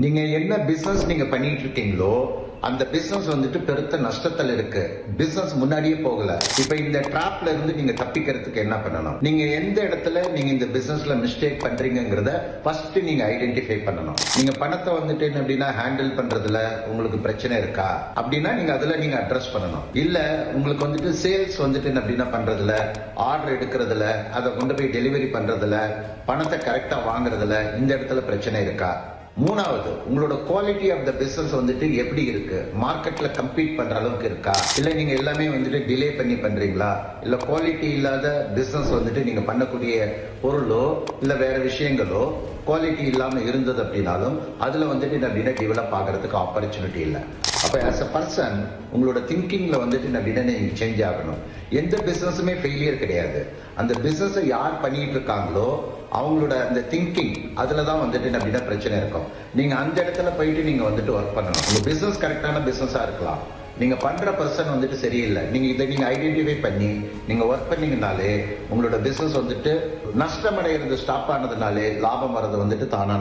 நீங்க என்ன பிசினஸ் நீங்க பண்ணிட்டு இருக்கீங்களோ அந்த பிசினஸ் வந்துட்டு பெருத்த நஷ்டத்துல இருக்கு. பிசினஸ் முன்னாடியே போகல. இப்ப இந்த டிராப்ல இருந்து நீங்க தப்பிக்கிறதுக்கு என்ன பண்ணணும்? நீங்க எந்த இடத்துல நீங்க இந்த பிசினஸ்ல மிஸ்டேக் பண்றீங்கங்கறத ஃபர்ஸ்ட் நீங்க ஐடென்டிஃபை பண்ணணும். நீங்க பணத்தை வந்துட்டு என்ன அப்படின்னா ஹேண்டில் பண்றதுல உங்களுக்கு பிரச்சனை இருக்கா அப்படின்னா நீங்க அதுல நீங்க அட்ரஸ் பண்ணணும். இல்ல உங்களுக்கு வந்துட்டு சேல்ஸ் வந்துட்டு என்ன அப்படின்னா பண்றதுல, ஆர்டர் எடுக்கிறதுல, அதை கொண்டு போய் டெலிவரி பண்றதுல, பணத்தை கரெக்டா வாங்குறதுல இந்த இடத்துல பிரச்சனை இருக்கா? மூணாவது, உங்களோட குவாலிட்டி ஆஃப் த பிசினஸ் வந்துட்டு எப்படி இருக்கு? மார்க்கெட்ல கம்பீட் பண்ற அளவுக்கு இருக்கா? இல்ல நீங்க எல்லாமே வந்துட்டு டிலே பண்ணி பண்றீங்களா? இல்ல குவாலிட்டி இல்லாத பிசினஸ் வந்துட்டு நீங்க பண்ணக்கூடிய பொருளோ இல்ல வேற விஷயங்களோ குவாலிட்டி இல்லாம இருந்தது அப்படின்னாலும் அதுல வந்துட்டு அப்படின்னா டெவலப் ஆகிறதுக்கு ஆப்பர்ச்சுனிட்டி இல்லை. அப்ப ஆஸ் அ பர்சன் உங்களோட திங்கிங்ல வந்துட்டு அப்படின்னா நீங்க சேஞ்ச் ஆகணும். எந்த பிசினஸுமே ஃபெயிலியர் கிடையாது. அந்த பிசினஸ் யார் பண்ணிட்டு இருக்காங்களோ அவங்களோட அந்த திங்கிங் அதுலதான் வந்துட்டு அப்படின்னா பிரச்சனை இருக்கும். நீங்க அந்த இடத்துல போயிட்டு நீங்க வந்துட்டு ஒர்க் பண்ணணும். உங்க பிசினஸ் கரெக்டான பிசினஸா இருக்கலாம், நீங்க பண்ற பர்சன் வந்துட்டு சரியில்லை, நீங்க இதை நீங்க ஐடென்டிஃபை பண்ணி நீங்க ஒர்க் பண்ணீங்கனாலே உங்களோட பிசினஸ் வந்துட்டு நஷ்டம் அடைகிறது ஸ்டாப் ஆனதுனாலே லாபம் வர்றது வந்துட்டு தானா